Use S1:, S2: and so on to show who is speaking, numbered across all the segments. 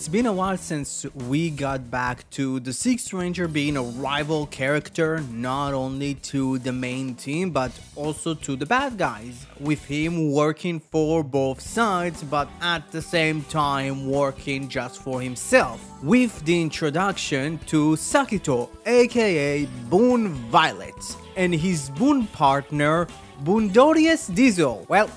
S1: it's been a while since we got back to the Sixth Ranger being a rival character, not only to the main team but also to the bad guys, with him working for both sides but at the same time working just for himself, with the introduction to Sakito, aka Boon Violet, and his Boon partner Boondorius Diesel. Well,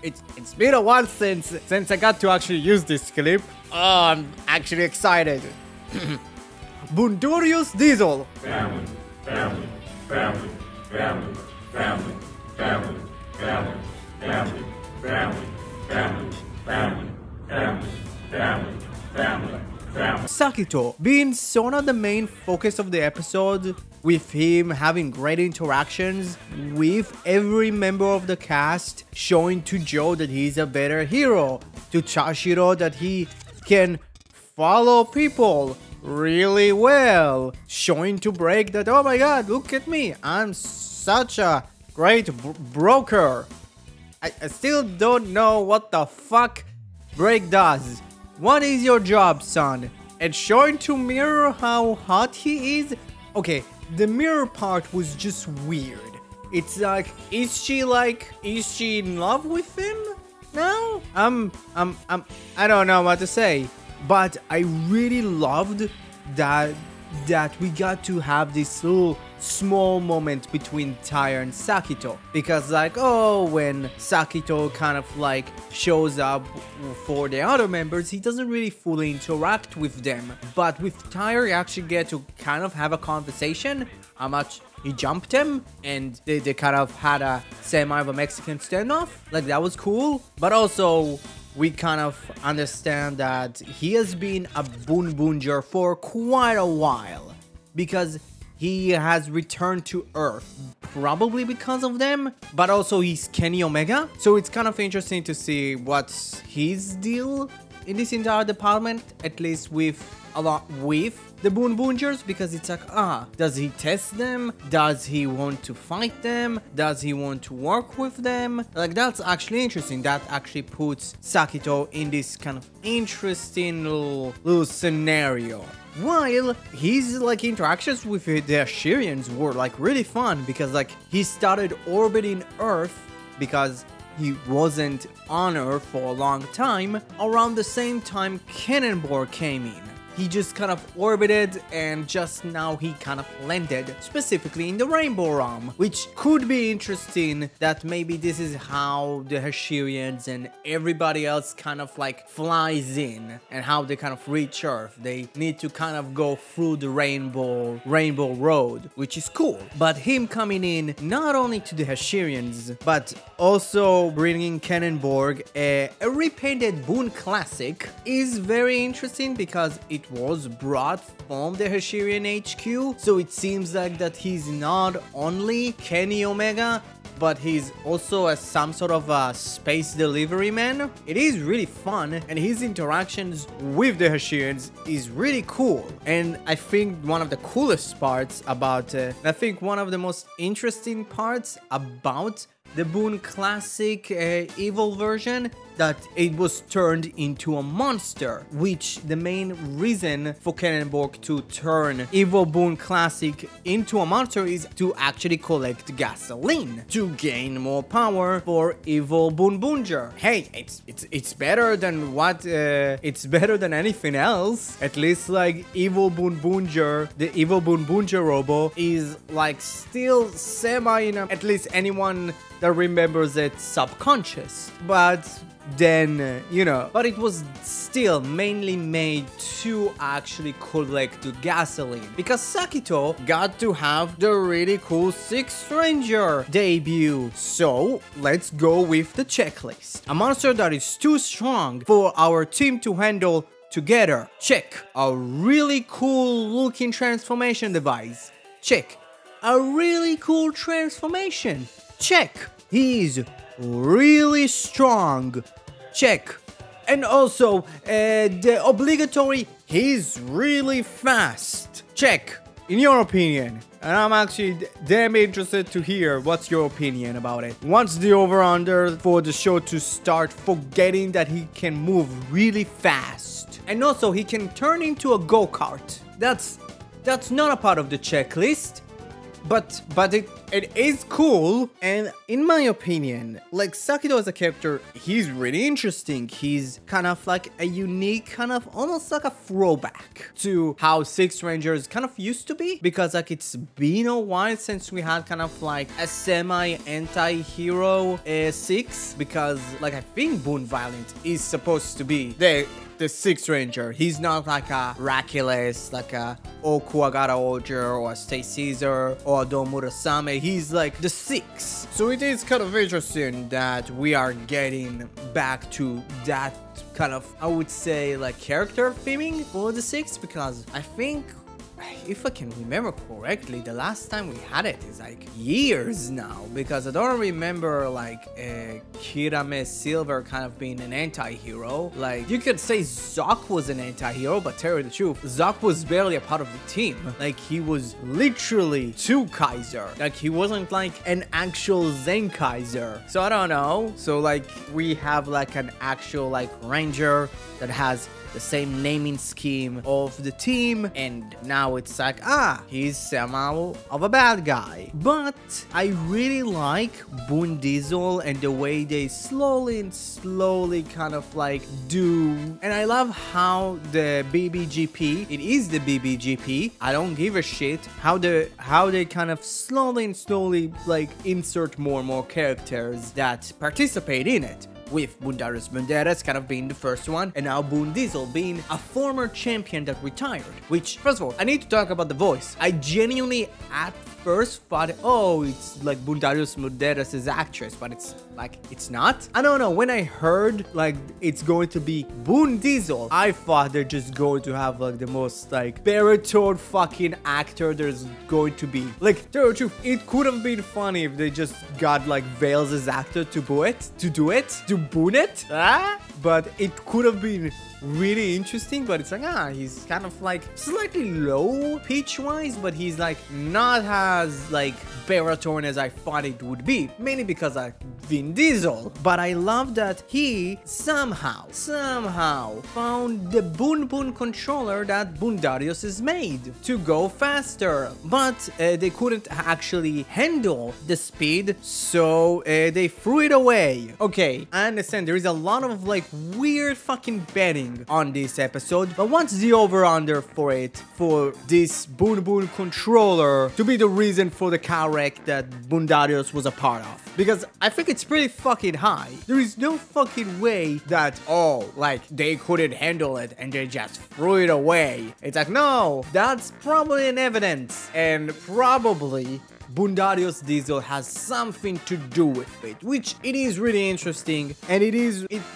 S1: it's been a while since I got to actually use this clip. Oh, I'm actually excited. Boondorius Diesel.
S2: Family, family, family, family, family, family, family, family, family, family, family, family, family, family, family.
S1: Sakito being sort of the main focus of the episode, with him having great interactions with every member of the cast, showing to Joe that he's a better hero, to Chashiro that he can follow people really well, showing to Break that, oh my god, look at me, I'm such a great broker. I still don't know what the fuck Break does. What is your job, son? And showing to Mirror how hot he is. Okay, the Mirror part was just weird. It's like, is she in love with him now? I don't know what to say. But I really loved that we got to have this little small moment between Tyre and Sakito, because like, oh, when Sakito kind of like shows up for the other members, he doesn't really fully interact with them, but with Tyre you actually get to kind of have a conversation, how much he jumped him, and they kind of had a semi of a Mexican standoff. Like, that was cool. But also we kind of understand that he has been a Boonboomger for quite a while, because he has returned to Earth, probably because of them, but also he's Kenny Omega. So it's kind of interesting to see what's his deal in this entire department, at least with the Boonboomgers, because it's like, does he test them? Does he want to fight them? Does he want to work with them? Like, that's actually interesting. That actually puts Sakito in this kind of interesting little scenario. While his like interactions with the Ashirians were like really fun, because like he started orbiting Earth because he wasn't on Earth for a long time, around the same time Cannonball came in. He just kind of orbited, and just now he kind of landed, specifically in the Rainbow Realm, which could be interesting, that maybe this is how the Hashirians and everybody else kind of like flies in, and how they kind of reach Earth. They need to kind of go through the Rainbow Road, which is cool. But him coming in not only to the Hashirians, but also bringing Cannonball, a repainted Boon Classic, is very interesting, because it was brought from the Hashirian HQ, so it seems like that he's not only Kenny Omega, but he's also some sort of a space delivery man. It is really fun, and his interactions with the Hashirians is really cool. And I think one of the coolest parts about, I think one of the most interesting parts about the Boon Classic evil version, that it was turned into a monster, which the main reason for Cannonball to turn evil Boon Classic into a monster is to actually collect gasoline to gain more power for evil Boonboomger. Hey, it's better than what it's better than anything else. At least like evil Boonboomger, the evil Boonboomger robo is like still semi, at least anyone that remembers it subconscious, but then, but it was still mainly made to actually collect the gasoline, because Sakito got to have the really cool Sixth Ranger debut. So let's go with the checklist. A monster that is too strong for our team to handle together. Check. A really cool looking transformation device. Check. A really cool transformation. Check. He's really strong. Check. And also, the obligatory, he's really fast. Check. in your opinion, and I'm actually damn interested to hear what's your opinion about it. What's the over-under for the show to start forgetting that he can move really fast? And also, he can turn into a go-kart. That's not a part of the checklist. But it is cool, and in my opinion, like, Sakito as a character, he's really interesting. He's kind of like a unique, kind of almost like a throwback to how Six Rangers kind of used to be, because like it's been a while since we had kind of like a semi-anti-hero Six, because like I think Boon Violent is supposed to be the Sixth Ranger. He's not like a Rakules, like a Okuagara Oger or a Stay Caesar or a Domurasame. He's like the Six. So it is kind of interesting that we are getting back to that kind of, I would say, like character theming for the Six, because I think, if I can remember correctly, the last time we had it is like years now, because I don't remember like Kirame Silver kind of being an anti-hero. Like, you could say Zoc was an anti-hero, but tell you the truth, Zoc was barely a part of the team. Like, he was literally two Kaiser. Like, he wasn't like an actual Zen Kaiser. So I don't know. So like, we have like an actual like ranger that has the same naming scheme of the team, and now it's like, he's somehow of a bad guy. But I really like Boon Diesel and the way they slowly kind of like do, and I love how the BBGP, it is the BBGP, I don't give a shit, how they kind of slowly like insert more and more characters that participate in it, with Boondarius Banderas kind of being the first one, and now Boon Diesel being a former champion that retired. Which, first of all, I need to talk about the voice. I genuinely, at first, thought, oh, it's like Boondarius Banderas' actress, but it's like, it's not. I don't know, when I heard like it's going to be Boon Diesel, I thought they're just going to have like the most like baritone fucking actor there's going to be. Like, tell the truth, it could have been funny if they just got like Vales' actor to boon it, but it could have been really interesting. But it's like, he's kind of like slightly low pitch wise, but he's like not as like baritone as I thought it would be, mainly because I Vin Diesel. But I love that he somehow found the Boon controller that Boondarius is made to go faster, but they couldn't actually handle the speed, so they threw it away. Okay, I understand there is a lot of like weird fucking betting on this episode, but what's the over-under for this Boon controller to be the reason for the car wreck that Boondarius was a part of? Because I think it's pretty fucking high. There is no fucking way that, like, they couldn't handle it and they just threw it away. It's like, no, that's probably an evidence, and probably Boondarius Diesel has something to do with it, which it is really interesting, and it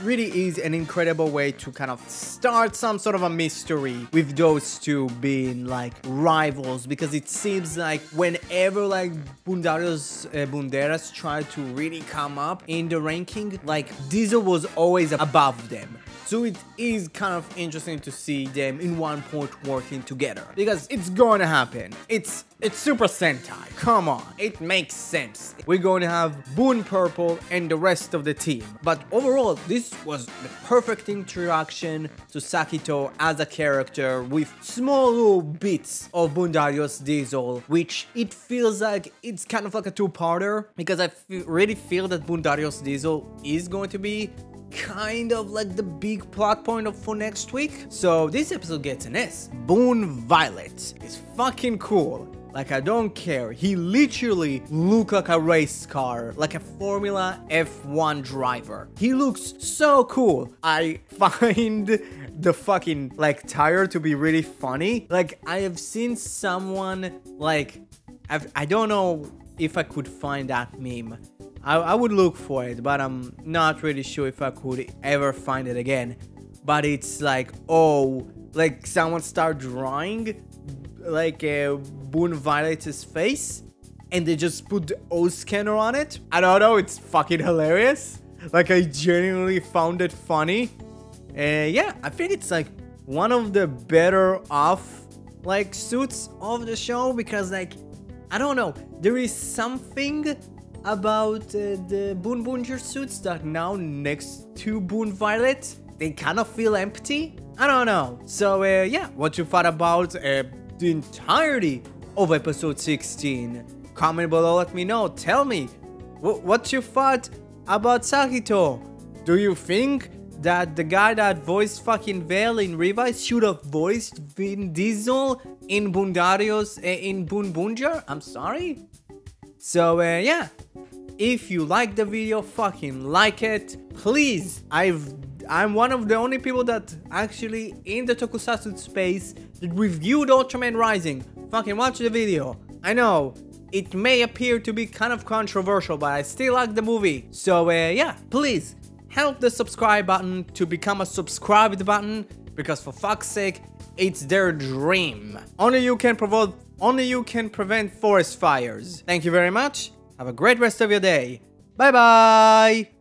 S1: really is an incredible way to kind of start some sort of a mystery with those two being like rivals, because it seems like whenever like Banderas tried to really come up in the ranking, like Diesel was always above them. So it is kind of interesting to see them in one point working together, because it's going to happen. It's Super Sentai. Come on, it makes sense. We're going to have Boon Purple and the rest of the team. But overall, this was the perfect introduction to Sakito as a character, with small little bits of Boondarius Diesel, which it feels like it's kind of like a two-parter, because I really feel that Boondarius Diesel is going to be kind of like the big plot point for next week. So this episode gets an S. Boon Violet is fucking cool. Like, I don't care. He literally looks like a race car, like a Formula F1 driver. He looks so cool. I find the fucking like tire to be really funny. Like, I have seen someone like, I don't know if I could find that meme. I would look for it, but I'm not really sure if I could ever find it again. But it's like, like someone start drawing like Boon Violet's face, and they just put the O scanner on it. I don't know, it's fucking hilarious. Like, I genuinely found it funny. Yeah, I think it's like one of the better off like suits of the show, because like I don't know, there is something about the Boonboomger suits that now next to Boon Violet, they kind of feel empty. I don't know. So yeah, what you thought about the entirety of episode 16? Comment below, let me know. Tell me what you thought about Sakito. Do you think that the guy that voiced fucking Vale in Revise should have voiced Vin Diesel in Boondarios in Boonboomger? I'm sorry. So yeah, if you like the video, fucking like it, please. I'm one of the only people that actually in the tokusatsu space that reviewed Ultraman Rising. Fucking watch the video. I know it may appear to be kind of controversial, but I still like the movie. So yeah, please help the subscribe button to become a subscribed button, because for fuck's sake, it's their dream. Only you can prevent forest fires. Thank you very much. Have a great rest of your day. Bye bye.